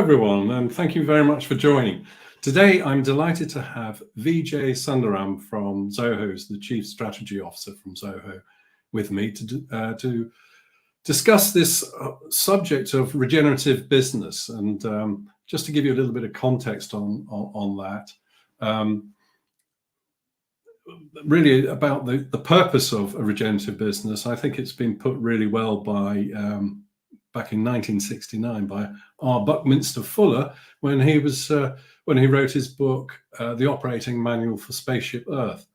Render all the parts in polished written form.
everyone, and thank you very much for joining. Today, I'm delighted to have Vijay Sundaram from Zoho, who's the Chief Strategy Officer from Zoho, with me to discuss this subject of regenerative business. And just to give you a little bit of context on that, really about the purpose of a regenerative business, I think it's been put really well by back in 1969 by R. Buckminster Fuller when he wrote his book, The Operating Manual for Spaceship Earth.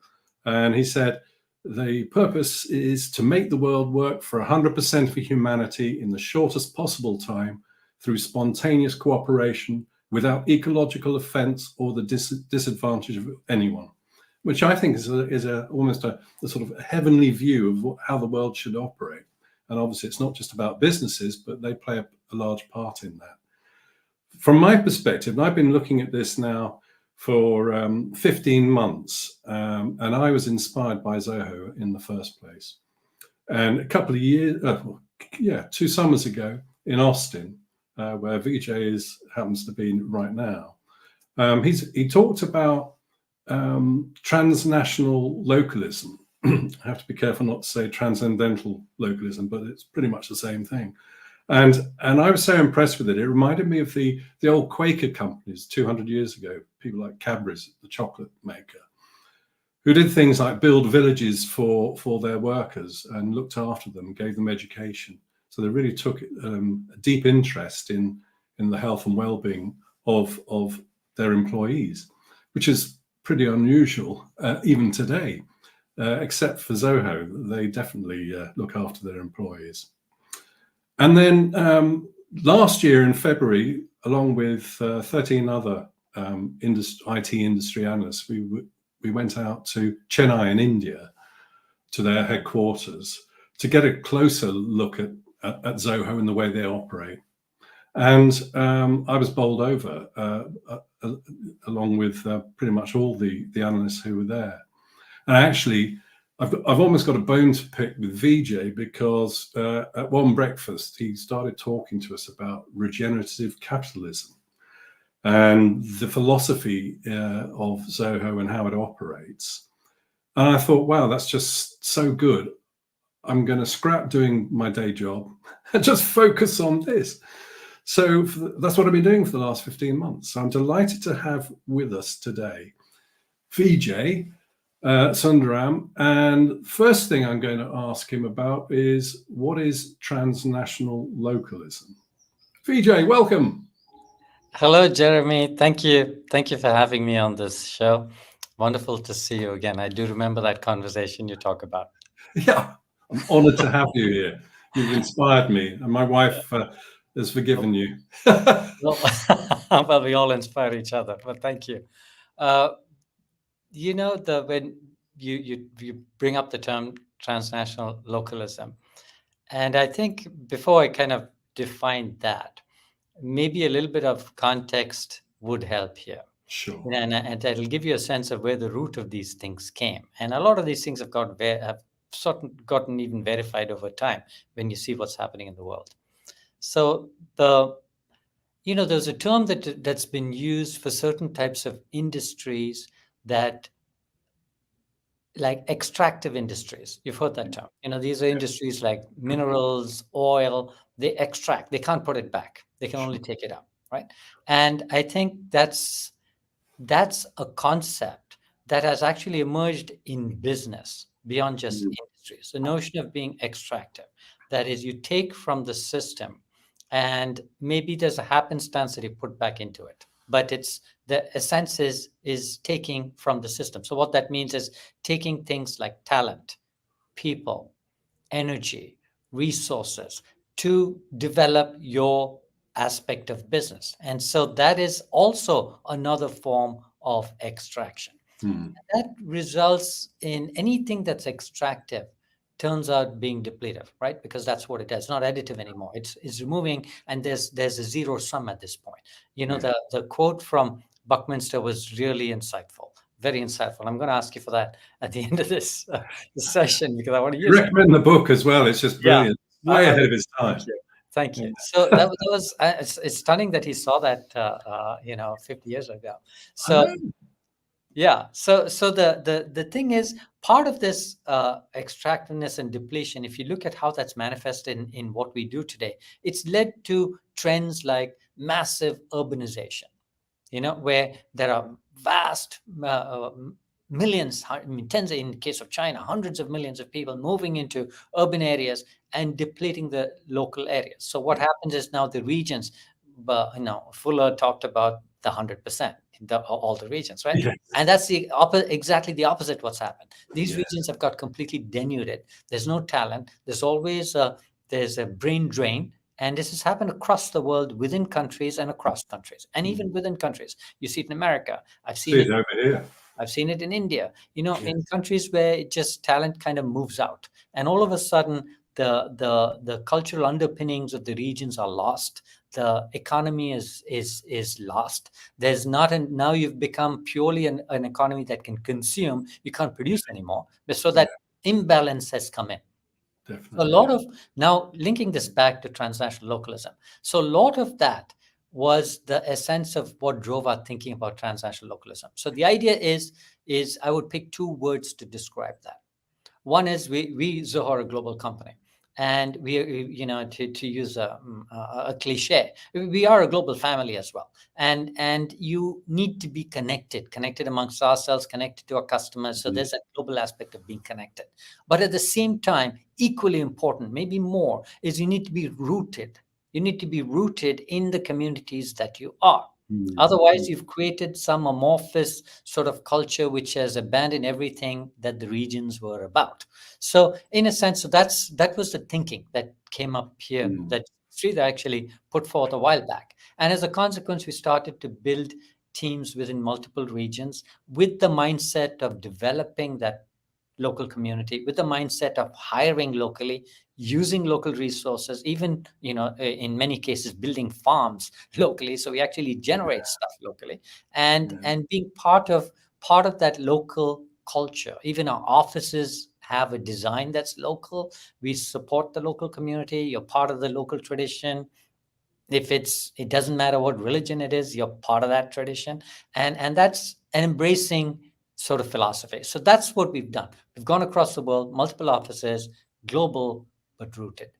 And he said, the purpose is to make the world work for 100% of humanity in the shortest possible time through spontaneous cooperation without ecological offense or the disadvantage of anyone, which I think is almost a sort of heavenly view of how the world should operate. And obviously, it's not just about businesses, but they play a large part in that. From my perspective, and I've been looking at this now for 15 months, and I was inspired by Zoho in the first place. And a couple of years, 2 summers ago in Austin, where Vijay happens to be right now, he talked about transnational localism. I have to be careful not to say transcendental localism, but it's pretty much the same thing. And I was so impressed with it. It reminded me of the old Quaker companies 200 years ago, people like Cadbury's, the chocolate maker, who did things like build villages for their workers and looked after them, gave them education. So they really took a deep interest in the health and well-being of their employees, which is pretty unusual even today. Except for Zoho, they definitely look after their employees. And then last year in February, along with 13 other IT industry analysts, we went out to Chennai in India, to their headquarters, to get a closer look at Zoho and the way they operate. And I was bowled over, along with pretty much all the analysts who were there. And actually, I've almost got a bone to pick with Vijay because at one breakfast, he started talking to us about regenerative capitalism and the philosophy of Zoho and how it operates. And I thought, wow, that's just so good. I'm going to scrap doing my day job and just focus on this. So that's what I've been doing for the last 15 months. So I'm delighted to have with us today Vijay Sundaram, and first thing I'm going to ask him about is what is transnational localism? Vijay, welcome. Hello, Jeremy. Thank you for having me on this show. Wonderful to see you again. I do remember that conversation you talk about. Yeah, I'm honored to have you here. You've inspired me, and my wife has forgiven you. Well, we all inspire each other, but thank you. When you bring up the term transnational localism, and I think before I kind of define that, maybe a little bit of context would help here. Sure. And it'll give you a sense of where the root of these things came. And a lot of these things have gotten even verified over time when you see what's happening in the world. So there's a term that's been used for certain types of industries that, like extractive industries. You've heard that term. These are industries like minerals, oil. They extract. They can't put it back. They can only take it out, right? And I think that's a concept that has actually emerged in business beyond just industries. The notion of being extractive. That is, you take from the system, and maybe there's a happenstance that you put back into it. But the essence is taking from the system. So what that means is taking things like talent, people, energy, resources to develop your aspect of business. And so that is also another form of extraction. That results in anything that's extractive turns out being depletive, right? Because that's what it is. It's not additive anymore. It's removing, and there's a zero sum at this point. The quote from Buckminster was really insightful, very insightful. I'm going to ask you for that at the end of this session because I want to use it. Recommend the book as well. It's just brilliant. Way ahead of its time. Thank Yeah. you. So that was it's stunning that he saw that 50 years ago. I So know. yeah, so the thing is, part of this extractiveness and depletion, if you look at how that's manifested in what we do today, it's led to trends like massive urbanization, where there are vast millions, I mean, tens, in the case of China, hundreds of millions of people moving into urban areas and depleting the local areas. So what happens is now the regions, but Fuller talked about the 100%, all the regions, right? Yes. And that's exactly the opposite what's happened. These Yes. regions have got completely denuded. There's no talent. There's a brain drain. And this has happened across the world, within countries and across countries, and even within countries. You see it in America. See it over here. I've seen it in India, Yes. in countries where it just talent kind of moves out. And all of a sudden, the cultural underpinnings of the regions are lost. The economy is lost. There's not now you've become purely an economy that can consume. You can't produce anymore. So that imbalance has come in. A Definitely. lot of, now linking this back to transnational localism. So a lot of that was the essence of what drove our thinking about transnational localism. So the idea is I would pick two words to describe that. One is we Zoho are a global company, and we, to use a cliche, we are a global family as well. And you need to be connected amongst ourselves, connected to our customers. So there's a global aspect of being connected. But at the same time, equally important, maybe more, is you need to be rooted. You need to be rooted in the communities that you are. Otherwise, you've created some amorphous sort of culture which has abandoned everything that the regions were about. So, in a sense, that was the thinking that came up here, that Sridhar actually put forth a while back. And as a consequence, we started to build teams within multiple regions with the mindset of developing that local community, with the mindset of hiring locally, using local resources, even in many cases building farms locally, so we actually generate stuff locally, and being part of that local culture. Even our offices have a design that's local. We support the local community. You're part of the local tradition. If it doesn't matter what religion it is, you're part of that tradition. And that's an embracing sort of philosophy. So that's what we've done. We've gone across the world, multiple offices, global but rooted.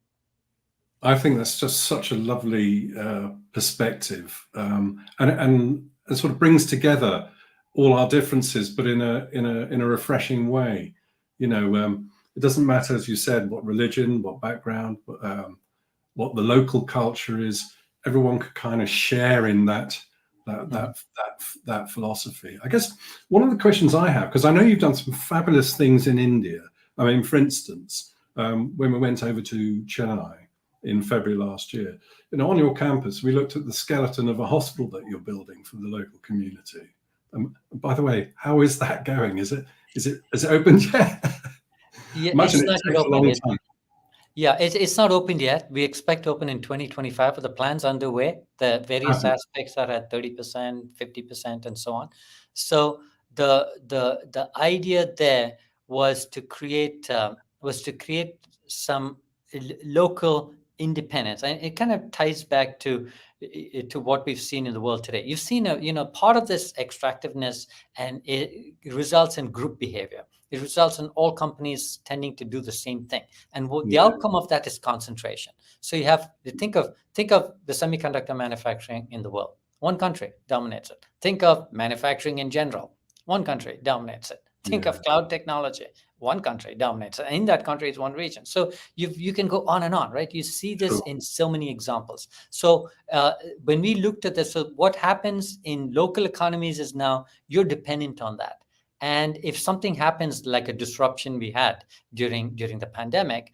I think that's just such a lovely perspective, and it sort of brings together all our differences, but in a refreshing way. It doesn't matter, as you said, what religion, what background, what the local culture is. Everyone could kind of share in that philosophy. I guess one of the questions I have, because I know you've done some fabulous things in India. I mean, for instance, when we went over to Chennai in February last year, on your campus, we looked at the skeleton of a hospital that you're building for the local community. By the way, how is that going? Is it opened yet? Yeah, Imagine it's it not takes a long time. Yeah, it's not opened yet. We expect to open in 2025, but the plan's underway. The various aspects are at 30%, 50%, and so on. So the idea there was to create some local independence, and it kind of ties back to what we've seen in the world today. You've seen part of this extractiveness, and it results in group behavior. It results in all companies tending to do the same thing. And the outcome of that is concentration. So you have to think of the semiconductor manufacturing in the world. One country dominates it. Think of manufacturing in general. One country dominates it. Think of cloud technology. One country dominates it. And in that country is one region. So you can go on and on, right? You see this in so many examples. So when we looked at this, so what happens in local economies is now you're dependent on that. And if something happens like a disruption we had during the pandemic,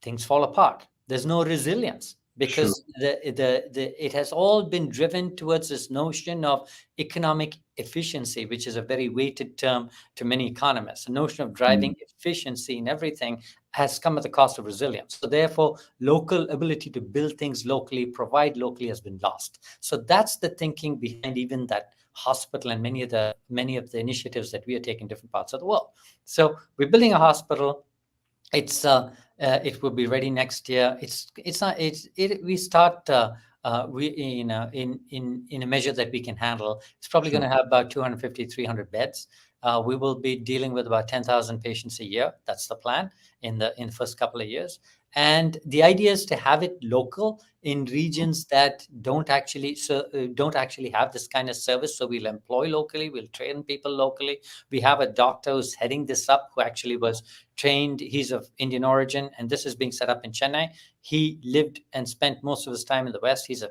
things fall apart. There's no resilience because it has all been driven towards this notion of economic efficiency, which is a very weighted term to many economists. The notion of driving efficiency in everything has come at the cost of resilience. So therefore, local ability to build things locally, provide locally, has been lost. So that's the thinking behind even that hospital and many of the initiatives that we are taking in different parts of the world. So we're building a hospital. It will be ready next year. It's not we start we in a measure that we can handle. It's probably Sure. going to have about 250, 300 beds. We will be dealing with about 10,000 patients a year. That's the plan in the first couple of years. And the idea is to have it local in regions that don't actually have this kind of service. So we'll employ locally, we'll train people locally. We have a doctor who's heading this up who actually was trained. He's of Indian origin, and this is being set up in Chennai. He lived and spent most of his time in the West. He's a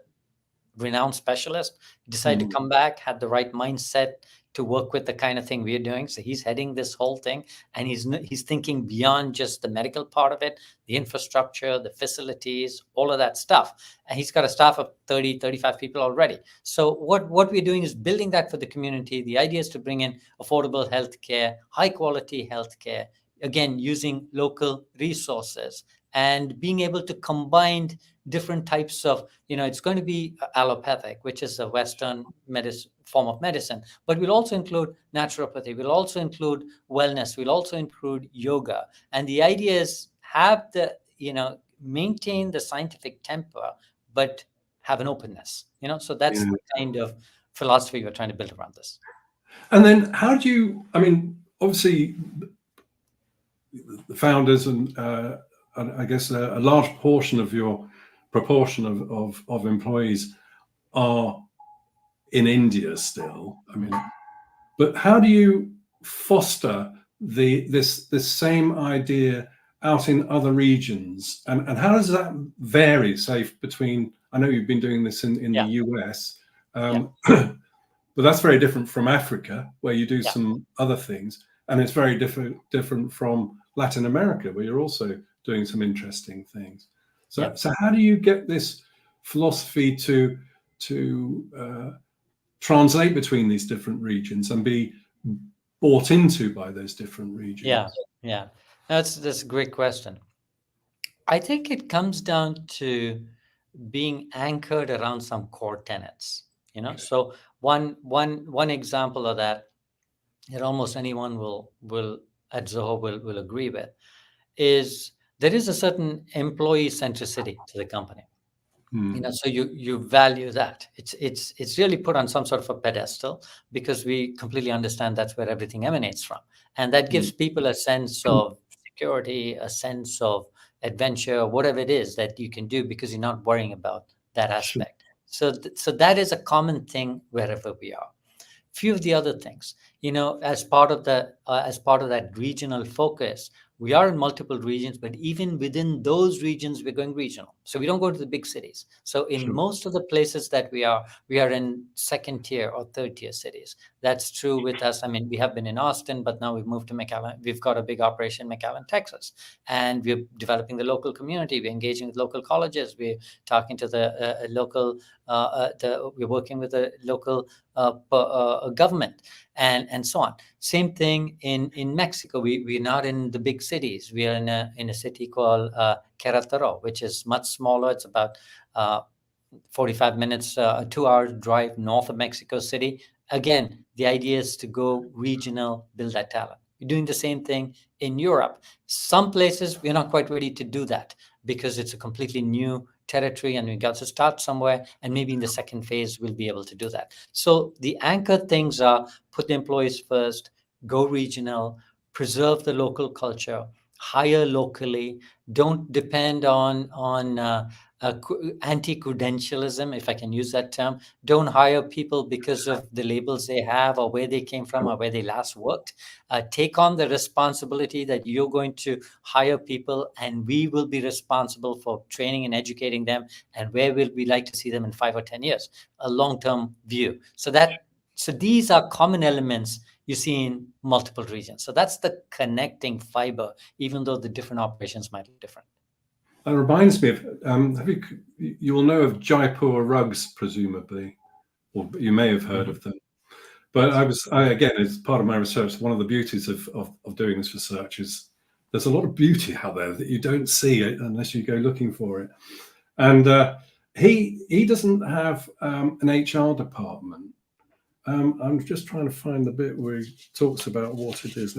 renowned specialist. He decided to come back, had the right mindset to work with the kind of thing we're doing. So he's heading this whole thing, and he's thinking beyond just the medical part of it, the infrastructure, the facilities, all of that stuff. And he's got a staff of 30, 35 people already. So what we're doing is building that for the community. The idea is to bring in affordable healthcare, high quality healthcare, again, using local resources and being able to combine different types of, it's going to be allopathic, which is a Western form of medicine, but we'll also include naturopathy. We'll also include wellness. We'll also include yoga. And the idea is maintain the scientific temper, but have an openness, so that's the kind of philosophy we're trying to build around this. And then how do you, obviously the founders and I guess a large portion of your proportion of employees are in India still. But how do you foster this same idea out in other regions, and how does that vary, say, between? I know you've been doing this in the US, but that's very different from Africa, where you do some other things, and it's very different from Latin America, where you're also doing some interesting things. So how do you get this philosophy to translate between these different regions and be bought into by those different regions? Yeah. That's a great question. I think it comes down to being anchored around some core tenets. Okay. So one example of that almost anyone will at Zoho will agree with is there is a certain employee centricity to the company. So you value that. It's really put on some sort of a pedestal because we completely understand that's where everything emanates from, and that gives people a sense of security, a sense of adventure, whatever it is that you can do because you're not worrying about that aspect. Sure. So that is a common thing wherever we are. Few of the other things, as part of that regional focus, we are in multiple regions, but even within those regions, we're going regional. So we don't go to the big cities. So in most of the places that we are in second tier or third tier cities. That's true with us. We have been in Austin, but now we've moved to McAllen. We've got a big operation in McAllen, Texas, and we're developing the local community. We're engaging with local colleges. We're talking to the local. We're working with the local government and so on. Same thing in Mexico. We're not in the big cities. We are in a city called Querétaro, which is much smaller. It's about 45 minutes, a 2-hour drive north of Mexico City. Again, the idea is to go regional, build that talent. We're doing the same thing in Europe. Some places we're not quite ready to do that because it's a completely new territory and we got to start somewhere, and maybe in the second phase we'll be able to do that. So the anchor things are put the employees first, go regional, preserve the local culture, hire locally, don't depend on anti-credentialism, if I can use that term. Don't hire people because of the labels they have or where they came from or where they last worked. Take on the responsibility that you're going to hire people, and we will be responsible for training and educating them, and where will we like to see them in 5 or 10 years, a long-term view. So these are common elements you see in multiple regions. So that's the connecting fiber, even though the different operations might be different. That reminds me of, you will know of Jaipur rugs, presumably, or you may have heard of them. But again, as part of my research, one of the beauties of doing this research is there's a lot of beauty out there that you don't see unless you go looking for it. And he doesn't have an HR department. I'm just trying to find the bit where he talks about what it is.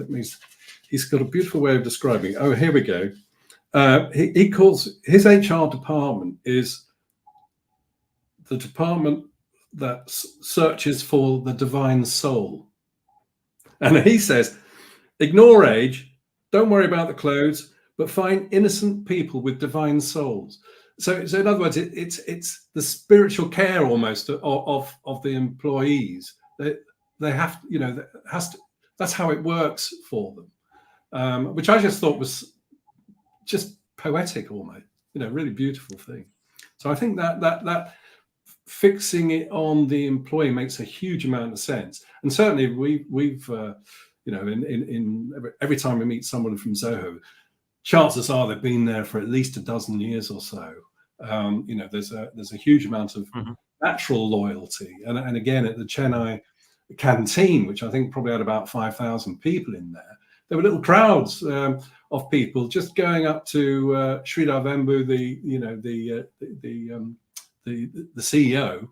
He's got a beautiful way of describing. Oh, here we go. He calls his HR department is the department that searches for the divine soul. And he says, ignore age, don't worry about the clothes, but find innocent people with divine souls. So in other words, it's the spiritual care almost of the employees. They have, that's how it works for them, which I just thought was just poetic almost, really beautiful thing. So I think that fixing it on the employee makes a huge amount of sense. And certainly we've in every time we meet someone from Zoho, chances are they've been there for at least a dozen years or so. There's a huge amount of natural loyalty. And again, at the Chennai canteen, which I think probably had about 5,000 people in there were little crowds of people just going up to Sridhar Vembu, the CEO,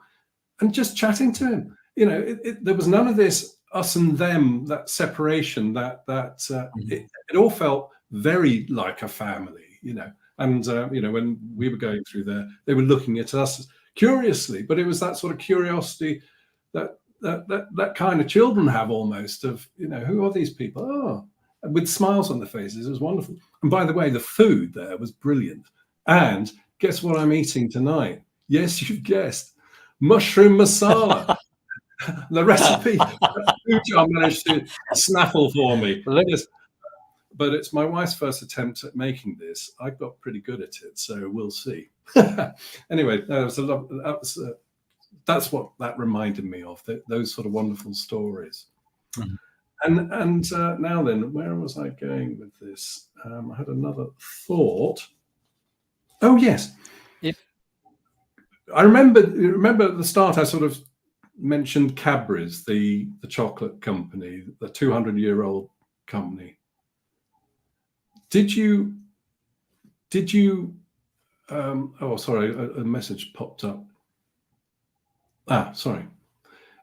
and just chatting to him. There was none of this us and them, that separation. It all felt very like a family. And when we were going through there, they were looking at us curiously, but it was that sort of curiosity that kind of children have almost of, who are these people? Oh, with smiles on their faces. It was wonderful. And by the way, the food there was brilliant. And guess what I'm eating tonight? Yes, you've guessed. Mushroom masala. The recipe, Pooja managed to snaffle for me. But it's my wife's first attempt at making this. I got pretty good at it, so we'll see. Anyway, that's what that reminded me of, those sort of wonderful stories. Mm-hmm. And now then, where was I going with this? I had another thought. Oh, yes. I remember at the start I sort of mentioned Cadbury's, the chocolate company, the 200-year-old company. Did you oh, sorry, a message popped up. Sorry.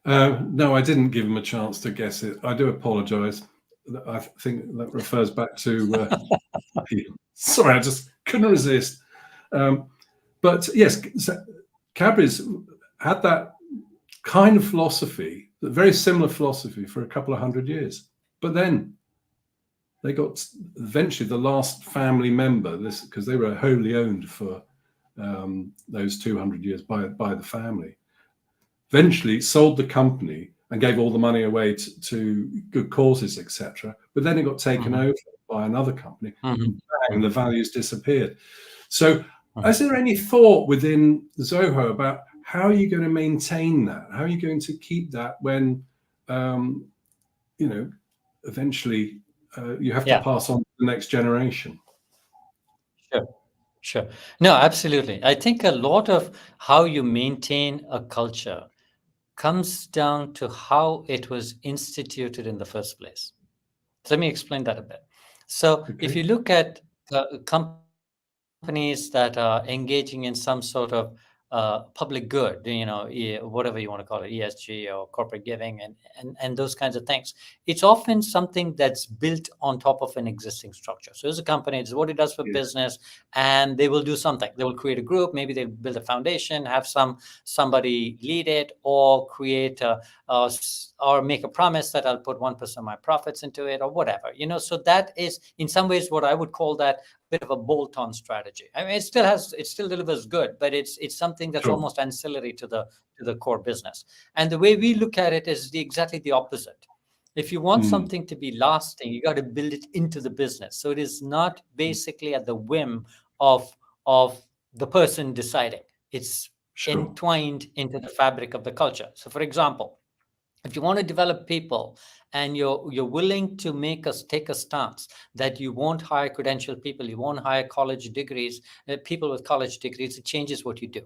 No, I didn't give him a chance to guess it. I do apologize. I think that refers back to sorry, I just couldn't resist. But yes, Cadbury's had that kind of philosophy, a very similar philosophy for a couple of hundred years. But then they got eventually the last family member, because they were wholly owned for those 200 years by the family, eventually sold the company and gave all the money away to good causes, etc. But then it got taken over by another company, and bang, the values disappeared. So is there any thought within Zoho about how are you going to maintain that? How are you going to keep that when, eventually you have to pass on to the next generation? Sure. No, absolutely. I think a lot of how you maintain a culture comes down to how it was instituted in the first place. So let me explain that a bit. So if you look at companies that are engaging in some sort of public good, whatever you want to call it, ESG or corporate giving and those kinds of things, it's often something that's built on top of an existing structure. So as a company, it's what it does for business, and they will do something. They will create a group, maybe they'll build a foundation, have somebody lead it, or create or make a promise that I'll put 1% of my profits into it, or whatever. So that is in some ways what I would call that bit of a bolt-on strategy. I mean, it still delivers good, but it's something that's almost ancillary to the core business. And the way we look at it is exactly the opposite. If you want something to be lasting, you got to build it into the business. So it is not basically at the whim of the person deciding. It's entwined into the fabric of the culture. So for example, if you want to develop people and you're willing to take a stance that you won't hire credentialed people, you won't hire college degrees, people with college degrees, it changes what you do.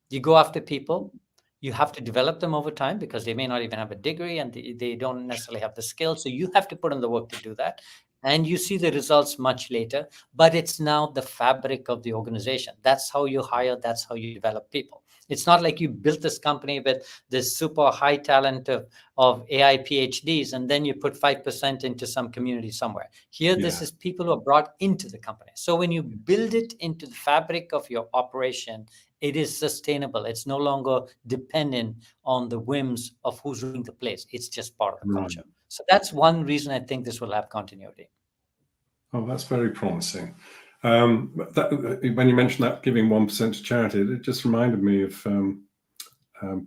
You go after people. You have to develop them over time because they may not even have a degree and they don't necessarily have the skills. So you have to put in the work to do that. And you see the results much later, but it's now the fabric of the organization. That's how you hire. That's how you develop people. It's not like you built this company with this super high talent of AI PhDs, and then you put 5% into some community somewhere. Here, this is people who are brought into the company. So when you build it into the fabric of your operation, it is sustainable. It's no longer dependent on the whims of who's running the place. It's just part of the culture. So that's one reason I think this will have continuity. Oh, that's very promising. When you mentioned that giving 1% to charity, it just reminded me of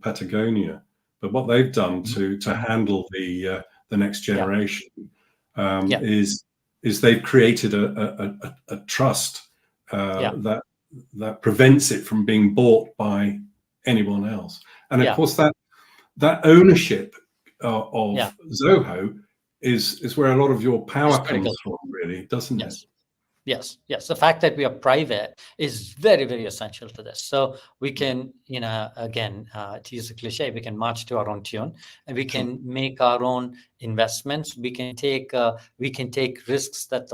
Patagonia. But what they've done to handle the next generation is they've created a trust that prevents it from being bought by anyone else. And of course, that ownership of Zoho is where a lot of your power comes from, really, doesn't it? Yes. The fact that we are private is very, very essential to this. So we can, again, to use a cliche, we can march to our own tune, and we can make our own investments. We can take risks that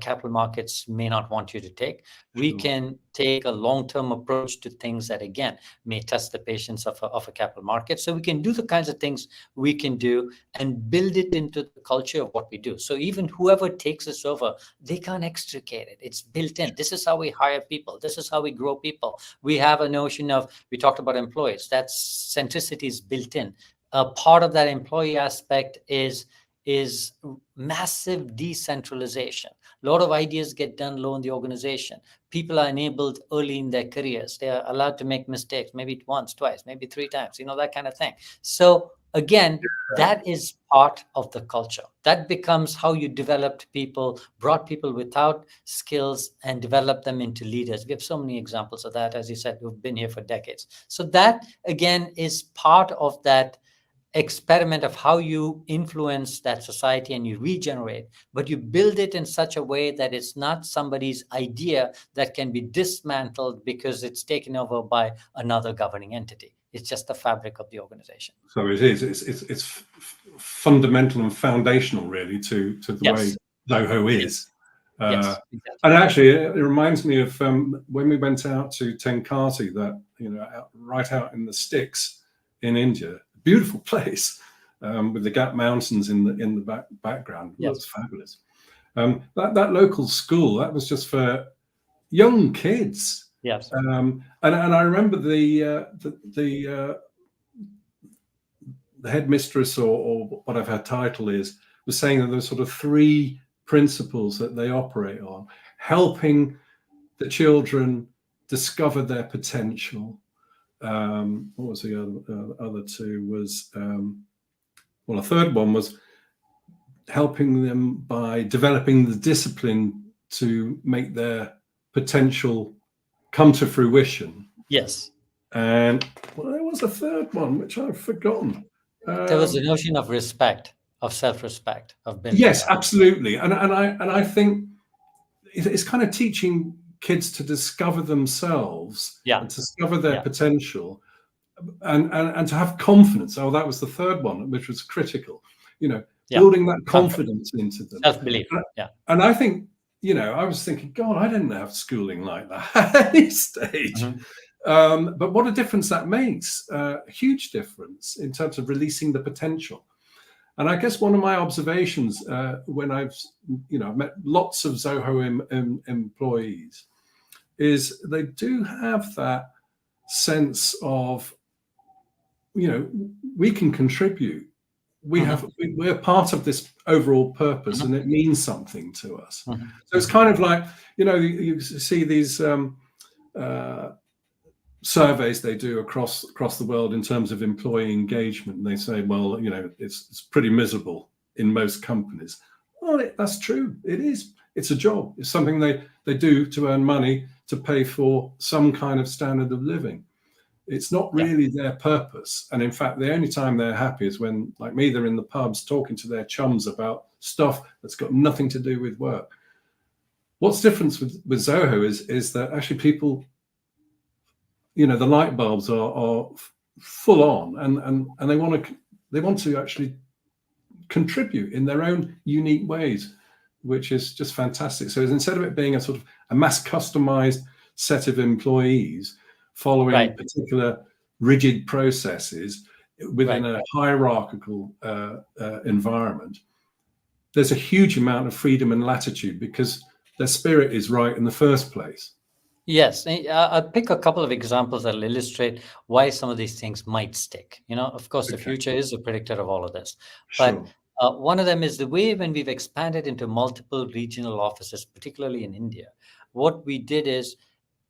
capital markets may not want you to take. We can take a long-term approach to things that, again, may test the patience of a capital market. So we can do the kinds of things we can do and build it into the culture of what we do. So even whoever takes us over, they can't extricate it. It's built in. This is how we hire people. This is how we grow people. We have a notion of, we talked about employees, that centricity is built in. A part of that employee aspect is massive decentralization. A lot of ideas get done low in the organization. People are enabled early in their careers. They are allowed to make mistakes, maybe once, twice, maybe 3 times, that kind of thing. So again, that is part of the culture. That becomes how you developed people, brought people without skills and developed them into leaders. We have so many examples of that, as you said, who've been here for decades. So that, again, is part of that experiment of how you influence that society and you regenerate, but you build it in such a way that it's not somebody's idea that can be dismantled because it's taken over by another governing entity. It's just the fabric of the organization. So it is. It's fundamental and foundational, really, to the way Zoho is. Exactly. And actually, it reminds me of when we went out to Tenkati, that right out in the sticks in India. Beautiful place with the Gap Mountains in the background. It was fabulous. That local school, that was just for young kids. Yes. And I remember the headmistress, or whatever her title is, was saying that there's sort of 3 principles that they operate on: helping the children discover their potential. What was the other 2? Was a third one was helping them by developing the discipline to make their potential come to fruition. Yes. And there was a third one which I've forgotten. There was a notion of respect, of self-respect, of building. Yes, absolutely. And I think it's kind of teaching kids to discover themselves, and to discover their potential, and to have confidence. Oh, that was the third one, which was critical. Building that confidence into them, self-belief. And I think, I was thinking, God, I didn't have schooling like that at any stage. But what a difference that makes! A huge difference in terms of releasing the potential. And I guess one of my observations when I've met lots of Zoho employees is they do have that sense of, we can contribute. We're part of this overall purpose, and it means something to us. So it's kind of like, you see these surveys they do across the world in terms of employee engagement, and they say, well, it's pretty miserable in most companies. Well, that's true. It is. It's a job. It's something they do to earn money to pay for some kind of standard of living. It's not really their purpose. And in fact, the only time they're happy is when, like me, they're in the pubs talking to their chums about stuff that's got nothing to do with work. What's different with Zoho is that actually people, the light bulbs are full on, and they want to actually contribute in their own unique ways, which is just fantastic. So instead of it being a sort of a mass customized set of employees following Right. particular rigid processes within Right. a hierarchical environment, there's a huge amount of freedom and latitude because their spirit is right in the first place. Yes, I'll pick a couple of examples that'll illustrate why some of these things might stick. Of course, the Okay, future is a predictor of all of this. But sure. one of them is the way when we've expanded into multiple regional offices, particularly in India, what we did is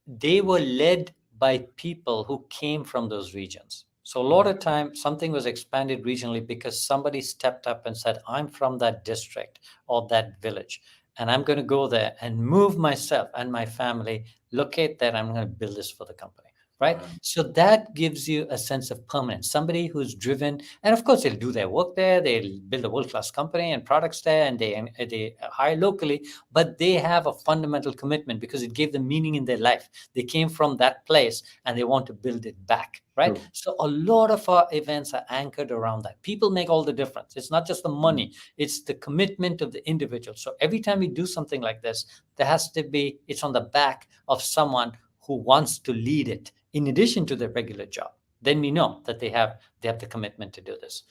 they were led by people who came from those regions. So a lot of time something was expanded regionally because somebody stepped up and said, I'm from that district or that village, and I'm going to go there and move myself and my family, locate there, I'm going to build this for the company. Right. So that gives you a sense of permanence. Somebody who's driven, and of course they'll do their work there, they'll build a world-class company and products there, and they hire locally, but they have a fundamental commitment because it gave them meaning in their life. They came from that place and they want to build it back. Right. Sure. So a lot of our events are anchored around that. People make all the difference. It's not just the money, it's the commitment of the individual. So every time we do something like this, there has to be, it's on the back of someone who wants to lead it in addition to their regular job. Then we know that they have the commitment to do this.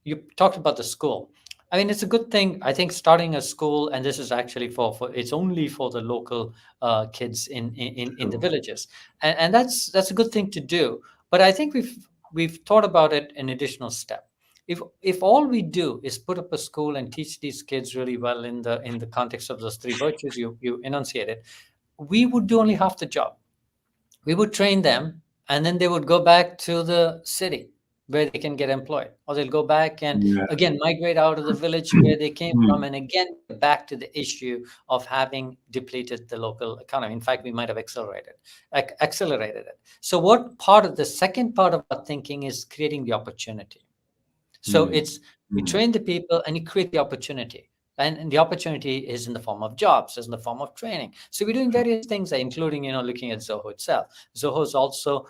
You talked about the school. I mean, it's a good thing. I think starting a school, and this is actually for it's only for the local kids in the Sure. villages, and that's a good thing to do. But I think we've thought about it an additional step. If all we do is put up a school and teach these kids really well in the context of those three virtues you enunciated, we would do only half the job. We would train them, and then they would go back to the city where they can get employed, or they'll go back and Yeah. again migrate out of the village where they came from, and again back to the issue of having depleted the local economy. In fact, we might have accelerated it. So the second part of our thinking is creating the opportunity. So it's, you train the people and you create the opportunity. And the opportunity is in the form of jobs, is in the form of training. So we're doing various things, including, looking at Zoho itself. Zoho is also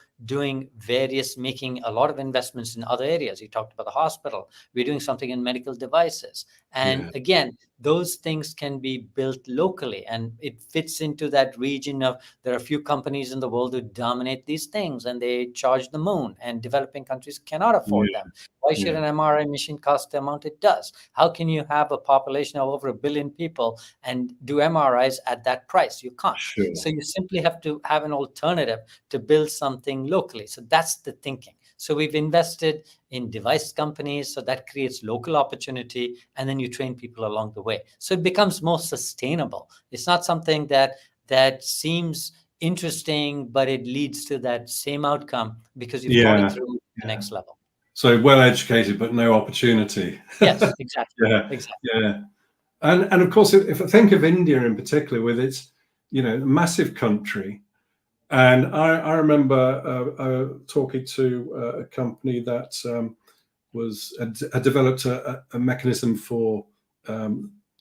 making a lot of investments in other areas. You talked about the hospital. We're doing something in medical devices. And again, those things can be built locally, and it fits into that region of, there are a few companies in the world who dominate these things and they charge the moon, and developing countries cannot afford them. Why should an MRI machine cost the amount it does? How can you have a population of over 1 billion people and do MRIs at that price? You can't. Sure. So you simply have to have an alternative to build something locally. So that's the thinking. So we've invested in device companies, so that creates local opportunity, and then you train people along the way. So it becomes more sustainable. It's not something that seems interesting, but it leads to that same outcome because you've thought it through to the next level. So well educated, but no opportunity. Yes, exactly. Yeah. And of course, if I think of India in particular, with its, massive country, and I remember talking to a company that had developed a mechanism for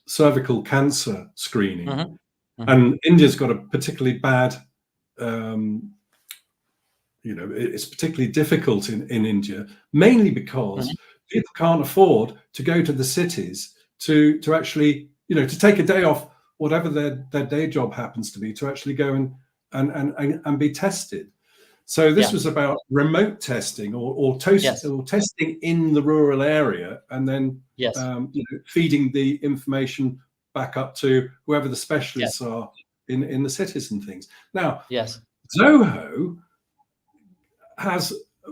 cervical cancer screening, and India's got a particularly bad. It's particularly difficult in India, mainly because people can't afford to go to the cities to actually, to take a day off, whatever their day job happens to be, to actually go and be tested. So this was about remote testing or testing in the rural area, and then feeding the information back up to whoever the specialists are in the cities and things. Now, Zoho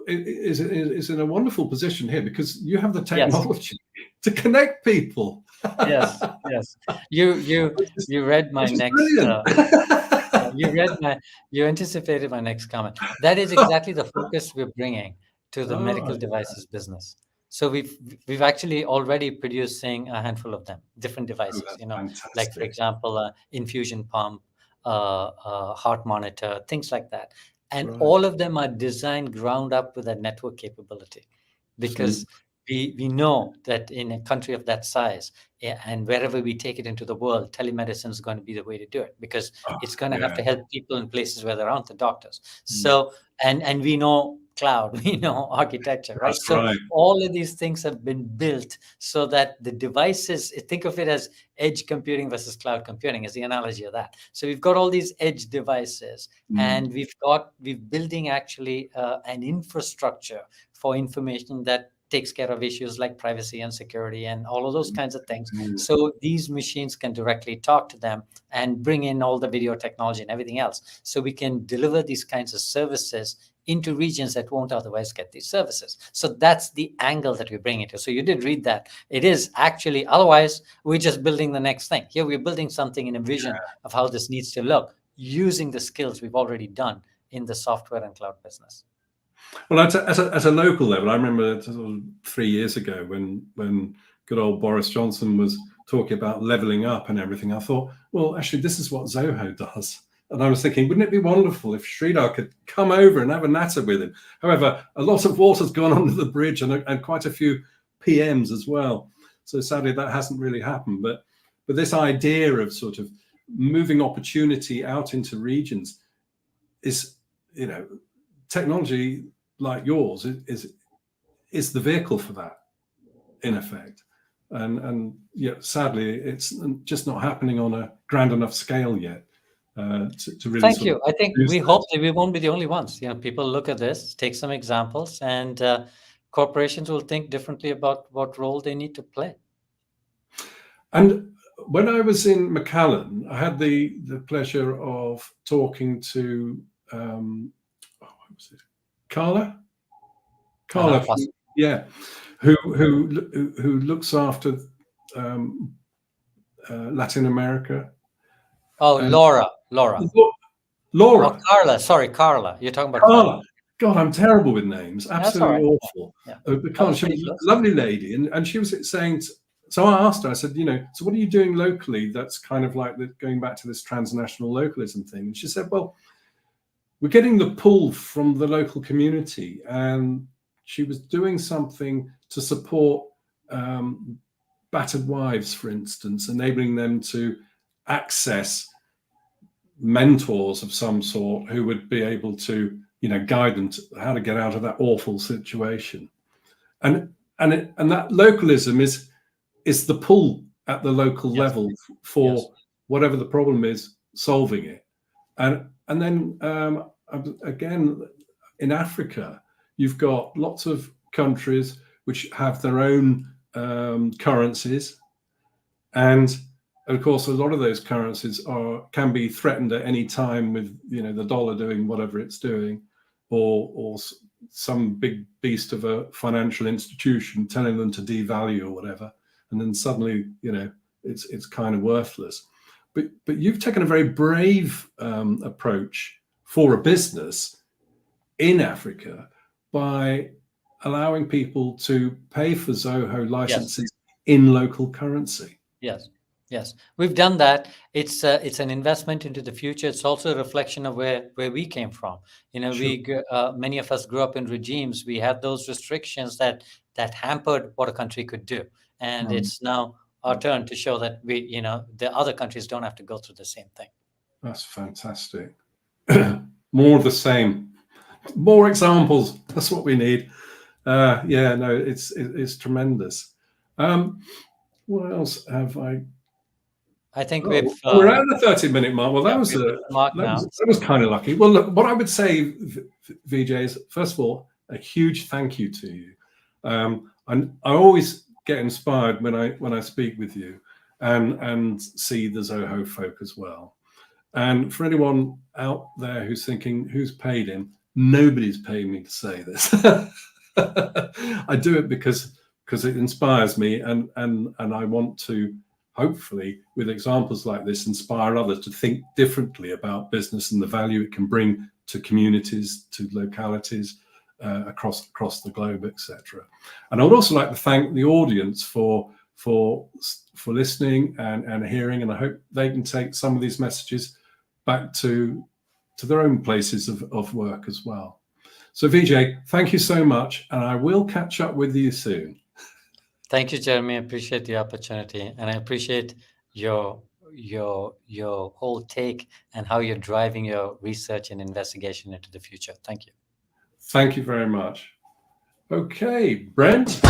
is in a wonderful position here because you have the technology to connect people. Yes. You read my next. You anticipated my next comment. That is exactly the focus we're bringing to the medical devices business. So we've actually already producing a handful of them, different devices. Like for example, infusion pump, heart monitor, things like that. And all of them are designed ground up with a network capability, because we know that in a country of that size, and wherever we take it into the world, telemedicine is going to be the way to do it, because it's going to have to help people in places where there aren't the doctors. So, and we know cloud, architecture, right? That's So right. all of these things have been built so that the devices, think of it as edge computing versus cloud computing is the analogy of that. So we've got all these edge devices, and we're building actually an infrastructure for information that takes care of issues like privacy and security and all of those kinds of things. So these machines can directly talk to them and bring in all the video technology and everything else. So we can deliver these kinds of services into regions that won't otherwise get these services. So that's the angle that we bring it to. So you did read that. It is actually, otherwise, we're just building the next thing. Here we're building something in a vision of how this needs to look, using the skills we've already done in the software and cloud business. Well, at a local level, I remember sort of 3 years ago when good old Boris Johnson was talking about leveling up and everything. I thought, well, actually, this is what Zoho does. And I was thinking, wouldn't it be wonderful if Sridhar could come over and have a natter with him? However, a lot of water's gone under the bridge, and quite a few PMs as well. So sadly, that hasn't really happened. But this idea of sort of moving opportunity out into regions is, technology like yours is the vehicle for that, in effect. And yet, sadly, it's just not happening on a grand enough scale yet. To really Thank you. I think we hope that we won't be the only ones. People look at this, take some examples, and corporations will think differently about what role they need to play. And when I was in McAllen, I had the pleasure of talking to what was it? Carla, who looks after Latin America. Oh, Laura. Oh, Carla. Sorry, Carla. You're talking about Carla. God, I'm terrible with names. Absolutely awful. Yeah. Carla, she was a lovely lady, and she was saying. So I asked her. I said, so what are you doing locally? That's kind of like going back to this transnational localism thing. And she said, well, we're getting the pull from the local community, and she was doing something to support battered wives, for instance, enabling them to access mentors of some sort who would be able to, guide them to how to get out of that awful situation. And that localism is the pull at the local level for whatever the problem is, solving it. And then again, in Africa, you've got lots of countries which have their own currencies, and of course, a lot of those currencies can be threatened at any time with the dollar doing whatever it's doing, or some big beast of a financial institution telling them to devalue or whatever, and then suddenly it's kind of worthless. But you've taken a very brave approach for a business in Africa by allowing people to pay for Zoho licenses in local currency. Yes, we've done that. It's an investment into the future. It's also a reflection of where we came from. Many of us grew up in regimes. We had those restrictions that hampered what a country could do, and it's now our turn to show that the other countries don't have to go through the same thing. That's fantastic. More of the same, more examples. That's what we need. It's tremendous. What else have I? I think we're around the 30-minute mark. Well, that was kind of lucky. Well, look, what I would say, Vijay, is first of all, a huge thank you to you. I always get inspired when I speak with you and see the Zoho folk as well. And for anyone out there who's thinking, who's paid him? Nobody's paying me to say this. I do it because it inspires me, and I want to, hopefully, with examples like this, inspire others to think differently about business and the value it can bring to communities, to localities across the globe, etc. And I would also like to thank the audience for listening and hearing, and I hope they can take some of these messages back to their own places of work as well. So Vijay, thank you so much, and I will catch up with you soon. Thank you, Jeremy. I appreciate the opportunity, and I appreciate your whole take and how you're driving your research and investigation into the future. Thank you. Thank you very much. Okay, Brent.